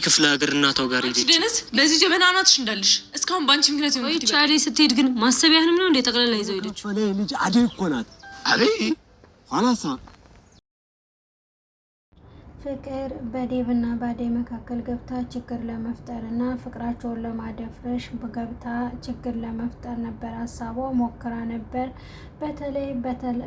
ክፍለ ሀገር እናቷ ጋር ሄደች። ደነስ ለዚህ ጀበና ናትሽ እንዳልሽ እስካሁን ባንቺ ምክንያት ነው። ወይ ቻሌ ስትሄድ ግን ማሰቢያህንም ነው እንደ ጠቅላላ ይዘው ሄደች። ልጅ አደይ እኮ ናት። አደይ ኋላሳ ፍቅር በዴቭና በአደይ መካከል ገብታ ችግር ለመፍጠርና ፍቅራቸውን ለማደፍረሽ ገብታ ችግር ለመፍጠር ነበር ሀሳቧ፣ ሞክራ ነበር። በተለይ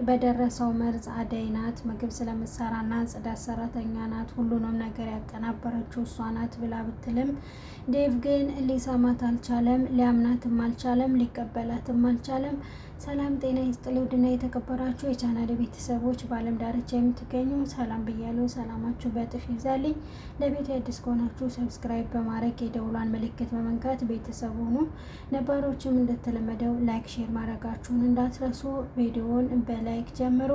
በደረሰው መርዝ አደይ ናት ምግብ ስለምትሰራና ጽዳት ሰራተኛ ናት፣ ሁሉንም ነገር ያቀናበረችው እሷ ናት ብላ ብትልም ዴቭ ግን ሊሰማት አልቻለም፣ ሊያምናትም አልቻለም፣ ሊቀበላትም አልቻለም። ሰላም ጤና ይስጥልኝ ውድና የተከበራችሁ የቻናሌ ቤተሰቦች በዓለም ዳርቻ የምትገኙ ሰላም ብያለሁ። ሰላማችሁ በእጥፍ ይብዛልኝ። ለቤት አዲስ ከሆናችሁ ሰብስክራይብ በማድረግ የደውሏን ምልክት በመንካት ቤተሰብ ሁኑ። ነባሮችም እንደተለመደው ላይክ ሼር ማድረጋችሁን እንዳትረሱ። ቪዲዮውን በላይክ ጀምሩ።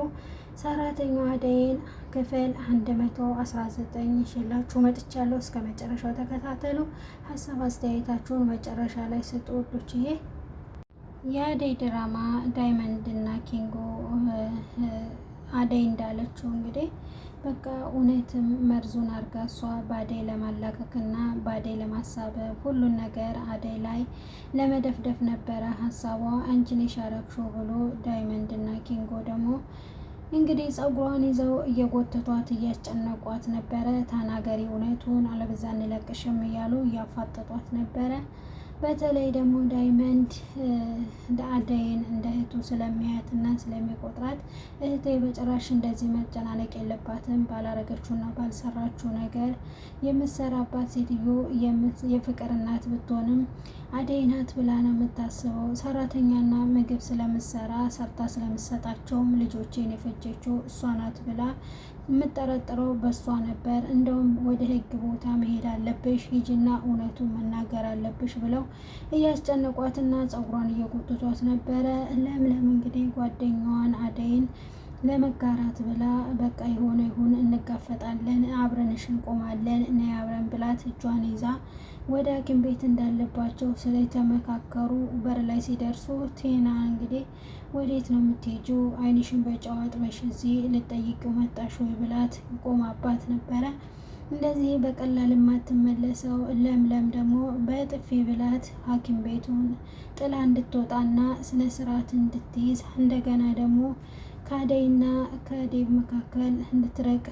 ሰራተኛዋ አደይን ክፍል 119 ይዤላችሁ መጥቻለሁ። እስከ መጨረሻው ተከታተሉ። ሀሳብ አስተያየታችሁን መጨረሻ ላይ ስጡ ውዶችዬ። የአደይ ድራማ ዳይመንድ እና ኪንጎ አደይ እንዳለችው እንግዲህ በቃ እውነትም መርዙን አርጋ እሷ በአደይ ለማላቀቅና በአደይ ለማሳበብ ሁሉን ነገር አደይ ላይ ለመደፍደፍ ነበረ ሀሳቧ። አንቺን የሻረክሽው ብሎ ዳይመንድ እና ኪንጎ ደግሞ እንግዲህ ጸጉሯን ይዘው እየጎተቷት እያስጨነቋት ነበረ። ተናገሪ እውነቱን አለበዛ እንለቅሽም እያሉ እያፋጠጧት ነበረ። በተለይ ደግሞ ዳይመንድ አደይን እንደ እህቱ ስለሚያያትና ስለሚቆጥራት እህቴ በጭራሽ እንደዚህ መጨናነቅ የለባትም፣ ባላረገችውና ባልሰራችው ነገር የምትሰራባት ሴትዮ የፍቅር እናት ብትሆንም አደይ ናት ብላ ነው የምታስበው። ሰራተኛና ምግብ ስለምትሰራ ሰርታ ስለምትሰጣቸውም ልጆቼን የፈጀችው እሷ ናት ብላ የምጠረጥረው በእሷ ነበር። እንደውም ወደ ህግ ቦታ መሄድ አለብሽ፣ ሂጂና እውነቱን መናገር አለብሽ ብለው እያስጨነቋትና ጸጉሯን እየጎተቷት ነበረ። ለምለም እንግዲህ ጓደኛዋን አደይን ለመጋራት ብላ በቃ የሆነ ይሁን እንጋፈጣለን፣ አብረንሽ እንቆማለን እና አብረን ብላት እጇን ይዛ ወደ ሐኪም ቤት እንዳለባቸው ስለተመካከሩ በር ላይ ሲደርሱ ቴና እንግዲህ ወዴት ነው የምትሄጂው? አይንሽን በጨው አጥበሽ እዚህ ልጠይቂው መጣሽ ወይ ብላት ቆማባት ነበረ። እንደዚህ በቀላል የማትመለሰው ለምለም ደግሞ በጥፊ ብላት ሐኪም ቤቱን ጥላ እንድትወጣና ስነ ስርዓት እንድትይዝ እንደገና ደግሞ ከአደይና ከዴቭ መካከል እንድትረቅ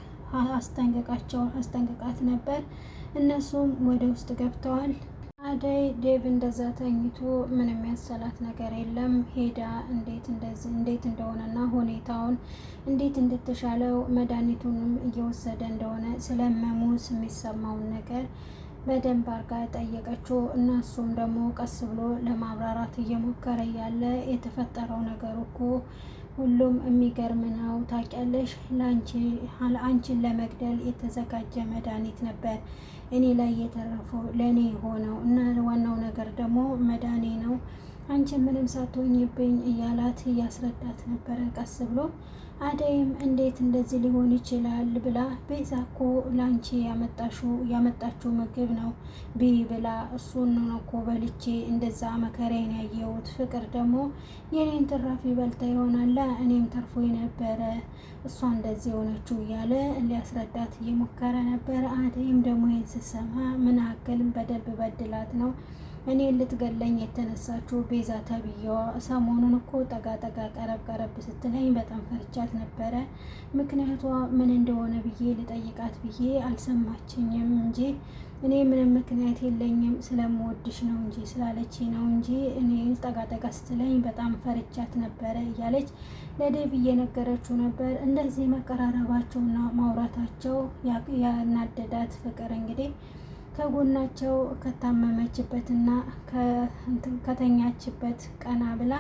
አስጠንቅቃት ነበር። እነሱም ወደ ውስጥ ገብተዋል። አደይ ዴቭ እንደዛ ተኝቶ ምንም ያሰላት ነገር የለም። ሄዳ እንዴት እንደሆነና ሁኔታውን እንዴት እንድትሻለው መድኃኒቱንም እየወሰደ እንደሆነ ስለመሙ የሚሰማውን ነገር በደንብ አርጋ ጠየቀችው። እነሱም ደግሞ ቀስ ብሎ ለማብራራት እየሞከረ ያለ የተፈጠረው ነገር እኮ ሁሉም የሚገርም ነው። ታውቂያለሽ፣ አንቺን ለመግደል የተዘጋጀ መድኃኒት ነበር እኔ ላይ የተረፈው ለእኔ የሆነው እና ዋናው ነገር ደግሞ መድኃኔ ነው። አንቺ ምንም ሳትሆኝብኝ እያላት እያስረዳት ነበረ ቀስ ብሎ። አደይም እንዴት እንደዚህ ሊሆን ይችላል ብላ ቤዛ እኮ ለአንቺ ያመጣችው ምግብ ነው ብይ ብላ እሱን ነው እኮ በልቼ እንደዛ መከራዬን ያየሁት። ፍቅር ደግሞ የኔን ትራፊ በልታ ይሆናላ እኔም ተርፎ ነበረ እሷ እንደዚህ የሆነችው እያለ ሊያስረዳት እየሞከረ ነበረ። አደይም ደግሞ ይህን ስትሰማ ምን ያክልም በደል በድላት ነው እኔ ልትገለኝ የተነሳችው ቤዛ ተብዬዋ። ሰሞኑን እኮ ጠጋ ቀረብ ስትለኝ በጣም ፈርቻት ነበረ። ምክንያቷ ምን እንደሆነ ብዬ ልጠይቃት ብዬ አልሰማችኝም እንጂ እኔ ምንም ምክንያት የለኝም ስለምወድሽ ነው እንጂ ስላለች ነው እንጂ እኔ ጠጋ ስትለኝ በጣም ፈርቻት ነበረ እያለች ለዴቭ እየነገረችው ነበር። እንደዚህ መቀራረባቸውና ማውራታቸው ያናደዳት ፍቅር እንግዲህ ከጎናቸው ከታመመችበትና ከተኛችበት ቀና ብላ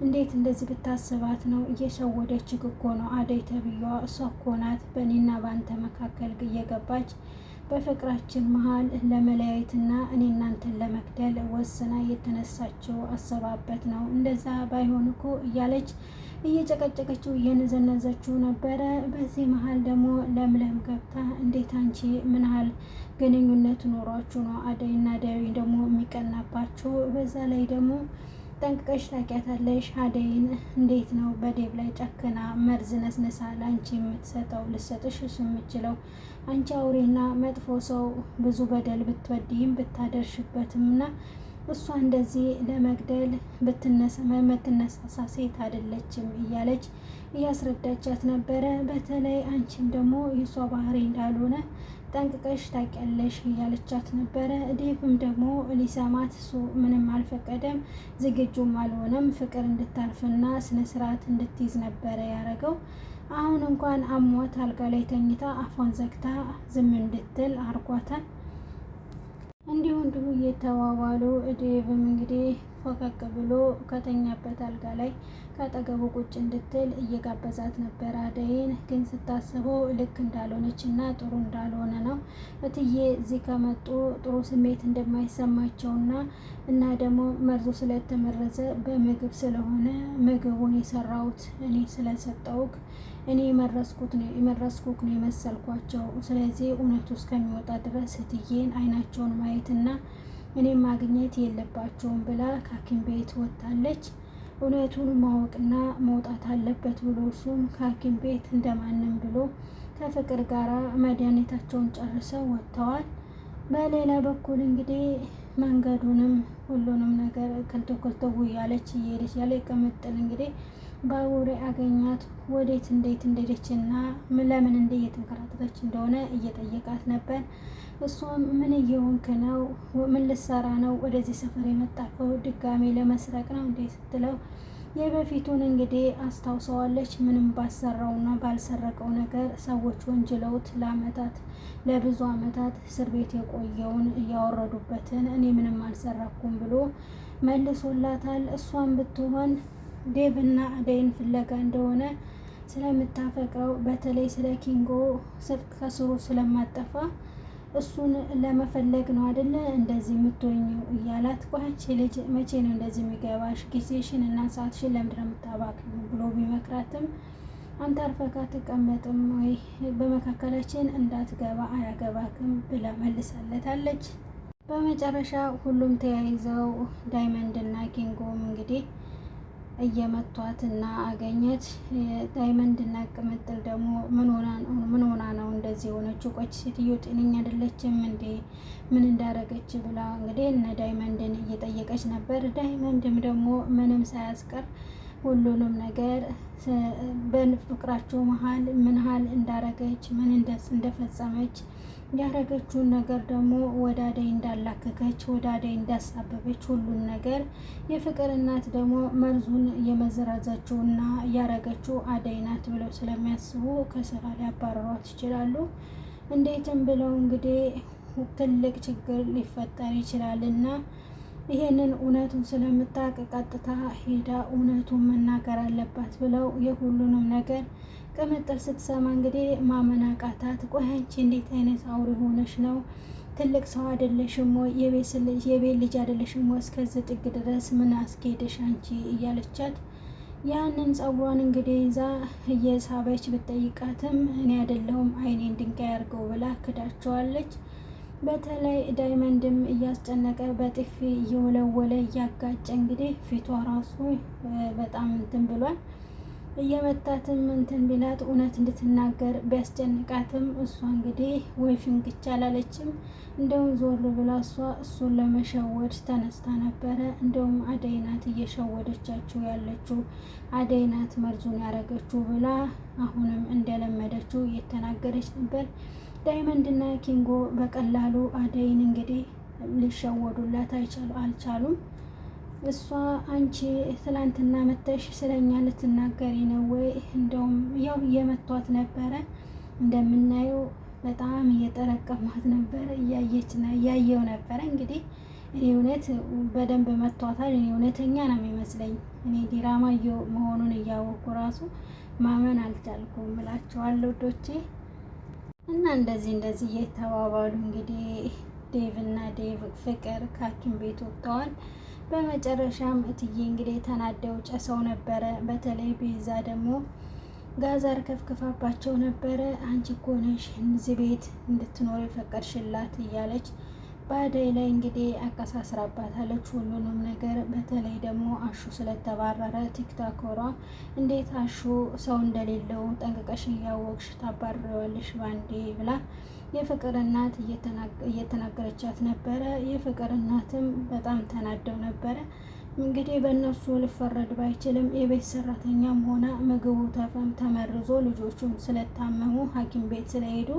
እንዴት እንደዚህ ብታስባት ነው? እየሸወደች እኮ ነው አደይ ተብዬዋ። እሷ እኮ ናት በእኔና በአንተ መካከል እየገባች በፍቅራችን መሀል ለመለያየትና እኔ እናንተን ለመግደል ወስና የተነሳችው አሰባበት ነው። እንደዛ ባይሆን እኮ እያለች እየጨቀጨቀችው እየነዘነዘችው ነበረ። በዚህ መሀል ደግሞ ለምለም ገብታ እንዴት አንቺ ምን ያህል ግንኙነት ኖሯችሁ ነው አደይና ዳዊ ደግሞ የሚቀናባችሁ? በዛ ላይ ደግሞ ጠንቅቀሽ ታውቂያታለሽ። አደይን እንዴት ነው በዴብ ላይ ጨክና መርዝ ነስንሳ ለአንቺ የምትሰጠው ልሰጥሽ እሱ የምችለው አንቺ አውሬና መጥፎ ሰው ብዙ በደል ብትወዲም ብታደርሽበትም እና እሷ እንደዚህ ለመግደል የምትነሳሳ ሴት አይደለችም እያለች እያስረዳቻት ነበረ። በተለይ አንቺም ደግሞ የእሷ ባህሪ እንዳልሆነ ጠንቅቀሽ ታውቂያለሽ እያለቻት ነበረ። ዴቭም ደግሞ ሊሰማት እሱ ምንም አልፈቀደም፣ ዝግጁም አልሆነም። ፍቅር እንድታርፍና ስነስርዓት እንድትይዝ ነበረ ያደረገው። አሁን እንኳን አሟት አልጋ ላይ ተኝታ አፏን ዘግታ ዝም እንድትል አርጓታል። እንዲሁ እየተዋዋሉ ዴቭም እንግዲህ ፈቀቅ ብሎ ከተኛበት አልጋ ላይ ከአጠገቡ ቁጭ እንድትል እየጋበዛት ነበር። አደይን ግን ስታስበው ልክ እንዳልሆነች እና ጥሩ እንዳልሆነ ነው። እትዬ እዚህ ከመጡ ጥሩ ስሜት እንደማይሰማቸውና እና ደግሞ መርዙ ስለተመረዘ በምግብ ስለሆነ ምግቡን የሰራሁት እኔ ስለሰጠውክ እኔ የመረስኩክ ነው የመሰልኳቸው። ስለዚህ እውነቱ እስከሚወጣ ድረስ እትዬን አይናቸውን ማየትና እኔም ማግኘት የለባቸውም ብላ ከሐኪም ቤት ወጥታለች። እውነቱን ማወቅና መውጣት አለበት ብሎ እሱም ከሐኪም ቤት እንደማንም ብሎ ከፍቅር ጋራ መድኃኒታቸውን ጨርሰው ወጥተዋል። በሌላ በኩል እንግዲህ መንገዱንም ሁሉንም ነገር ከልተው እያለች እየሄደች ያለ ቅምጥል እንግዲህ ባቡሬ አገኛት። ወዴት እንዴት እንደሄደችና ለምን እንደ እየተንከራተተች እንደሆነ እየጠየቃት ነበር። እሷም ምን እየሆንክ ነው? ምን ልሰራ ነው ወደዚህ ሰፈር የመጣከው? ድጋሜ ለመስረቅ ነው እንዴ ስትለው የበፊቱን እንግዲህ አስታውሰዋለች። ምንም ባሰራውና ባልሰረቀው ነገር ሰዎች ወንጅለውት ለብዙ አመታት እስር ቤት የቆየውን እያወረዱበትን እኔ ምንም አልሰራኩም ብሎ መልሶላታል። እሷም ብትሆን ዴቭና አደይን ፍለጋ እንደሆነ ስለምታፈቅረው በተለይ ስለ ኪንጎ ስልክ ከስሩ ስለማጠፋ እሱን ለመፈለግ ነው አይደለ እንደዚህ የምትወኘው እያላት፣ ቆንጆ ልጅ መቼ ነው እንደዚህ የሚገባሽ? ጊዜሽን እና ሰዓትሽን ለምንድን ነው የምታባክኚው ብሎ ቢመክራትም አንተ አርፈህ አትቀመጥም ወይ? በመካከላችን እንዳትገባ አያገባክም ብላ መልሳለታለች። በመጨረሻ ሁሉም ተያይዘው ዳይመንድ እና ኪንጎም እንግዲህ እየመቷት እና አገኘች። ዳይመንድ እና ቅምጥል ደግሞ ምን ሆና ነው እንደዚህ የሆነችው? ቆይ ሴትዮ ጤነኛ አይደለችም እንዴ? ምን እንዳረገች ብላ እንግዲህ እነ ዳይመንድን እየጠየቀች ነበር። ዳይመንድም ደግሞ ምንም ሳያስቀር ሁሉንም ነገር በፍቅራቸው መሀል ምን ያህል እንዳረገች ምን እንደፈጸመች ያረገችውን ነገር ደግሞ ወደ አደይ እንዳላከከች ወደ አደይ እንዳሳበበች ሁሉን ነገር የፍቅር እናት ደግሞ መርዙን የመዘራዛችውና ያረገችው አደይ ናት ብለው ስለሚያስቡ ከስራ ሊያባረሯት ይችላሉ። እንዴትም ብለው እንግዲህ ትልቅ ችግር ሊፈጠር ይችላልና ይሄንን እውነቱን ስለምታውቅ ቀጥታ ሄዳ እውነቱን መናገር አለባት ብለው የሁሉንም ነገር ቅምጥል ስትሰማ እንግዲህ ማመን አቃታት። ቆይ አንቺ እንዴት አይነት አውሬ ሆነሽ ነው? ትልቅ ሰው አይደለሽም ወይ? የቤት ልጅ አይደለሽም ወይ? እስከዚህ ጥግ ድረስ ምን አስኬደሽ አንቺ እያለቻት ያንን ጸጉሯን እንግዲህ ይዛ እየሳበች ብትጠይቃትም እኔ አይደለሁም አይኔን ድንጋይ አድርገው ብላ ክዳቸዋለች። በተለይ ዳይመንድም እያስጨነቀ በጥፊ እየወለወለ እያጋጨ እንግዲህ ፊቷ ራሱ በጣም እንትን ብሏል። እየመታትም እንትን ቢላት እውነት እንድትናገር ቢያስጨንቃትም እሷ እንግዲህ ወይ ፍንክቻ አላለችም። እንደውም ዞር ብላ እሱን ለመሸወድ ተነስታ ነበረ። እንደውም አደይ ናት እየሸወደቻችሁ ያለችው አደይ ናት መርዙን ያረገችው ብላ አሁንም እንደለመደችው እየተናገረች ነበር። ዳይመንድ እና ኪንጎ በቀላሉ አደይን እንግዲህ ሊሸወዱላት አልቻሉም። እሷ አንቺ ትላንትና መተሽ ስለኛ ልትናገሪ ነው ወይ? እንደውም ያው እየመቷት ነበረ እንደምናየው በጣም እየጠረቀማት ነበረ። እያየው ነበረ እንግዲህ እኔ እውነት በደንብ መቷታል። እኔ እውነተኛ ነው የሚመስለኝ። እኔ ዲራማ መሆኑን እያወቁ ራሱ ማመን አልቻልኩም እላቸዋለሁ ዶቼ እና እንደዚህ እየተባባሉ እንግዲህ ዴቭ ፍቅር ከሐኪም ቤት ወጥተዋል። በመጨረሻም እትዬ እንግዲህ ተናደው ጨሰው ነበረ። በተለይ ቤዛ ደግሞ ጋዛር ከፍክፋባቸው ነበረ። አንቺ እኮ ነሽ እዚህ ቤት እንድትኖር የፈቀድሽላት እያለች በአደይ ላይ እንግዲህ አቀሳስራባታለች ሁሉንም ነገር። በተለይ ደግሞ አሹ ስለተባረረ ቲክቶከሯ እንዴት አሹ ሰው እንደሌለው ጠንቅቀሽ እያወቅሽ ታባረዋለሽ ባንዴ ብላ የፍቅር እናት እየተናገረቻት ነበረ። የፍቅር እናትም በጣም ተናደው ነበረ። እንግዲህ በእነሱ ልፈረድ ባይችልም የቤት ሰራተኛም ሆነ ምግቡ ተመርዞ ልጆቹም ስለታመሙ ሐኪም ቤት ስለሄዱ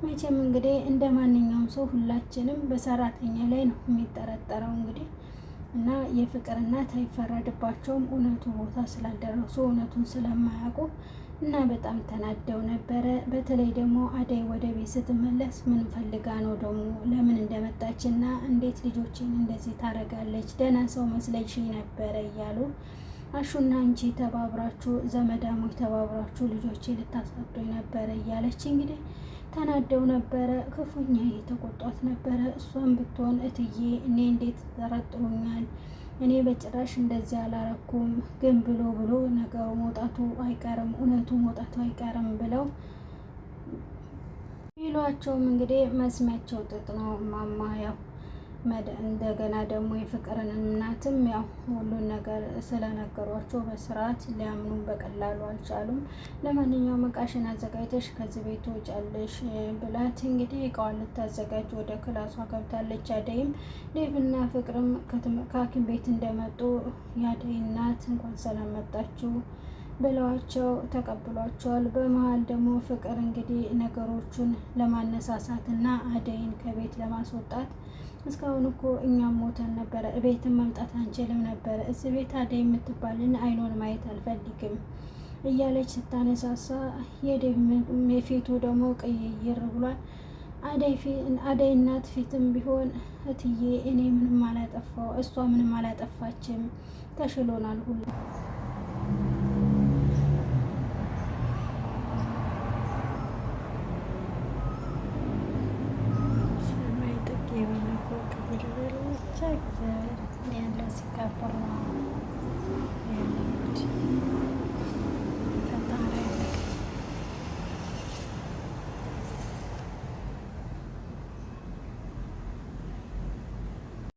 መቼም እንግዲህ እንደ ማንኛውም ሰው ሁላችንም በሰራተኛ ላይ ነው የሚጠረጠረው እንግዲህ እና የፍቅር እናት አይፈረድባቸውም እውነቱ ቦታ ስላልደረሱ እውነቱን ስለማያውቁ እና በጣም ተናደው ነበረ። በተለይ ደግሞ አደይ ወደ ቤት ስትመለስ ምን ፈልጋ ነው ደግሞ ለምን እንደመጣች እና እንዴት ልጆችን እንደዚህ ታረጋለች? ደህና ሰው መስለሽ ነበረ እያሉ አሹና አንቺ ተባብራችሁ ዘመዳሞች ተባብራችሁ ልጆቼ ልታሳጡኝ ነበረ እያለች እንግዲህ ተናደው ነበረ። ክፉኛ እየተቆጧት ነበረ። እሷን ብትሆን እትዬ እኔ እንዴት ተጠረጥሩኛል? እኔ በጭራሽ እንደዚህ አላረኩም፣ ግን ብሎ ነገሩ መውጣቱ አይቀርም፣ እውነቱ መውጣቱ አይቀርም ብለው ቢሏቸውም እንግዲህ መስሚያቸው ጥጥ ነው። ማማ ያው እንደገና ደግሞ የፍቅርን እናትም ያው ሁሉን ነገር ስለነገሯቸው በስርዓት ሊያምኑ በቀላሉ አልቻሉም። ለማንኛውም እቃሽን አዘጋጅተሽ ከዚህ ቤት ትወጫለሽ ብላት እንግዲህ እቃዋን ልታዘጋጅ ወደ ክላሷ ገብታለች። አደይም ዴቭና ፍቅርም ከሐኪም ቤት እንደመጡ የአደይ እናት እንኳን ሰላም መጣችሁ ብለዋቸው ተቀብሏቸዋል። በመሀል ደግሞ ፍቅር እንግዲህ ነገሮቹን ለማነሳሳት እና አደይን ከቤት ለማስወጣት እስካሁን እኮ እኛም ሞተን ነበረ፣ ቤትን መምጣት አንችልም ነበረ፣ እዚህ ቤት አደይ የምትባልን አይኖን ማየት አልፈልግም እያለች ስታነሳሳ የፊቱ ደግሞ ቅይይር ብሏል። አደይ እናት ፊትም ቢሆን እትዬ እኔ ምንም አላጠፋው፣ እሷ ምንም አላጠፋችም፣ ተሽሎናል ሁሉ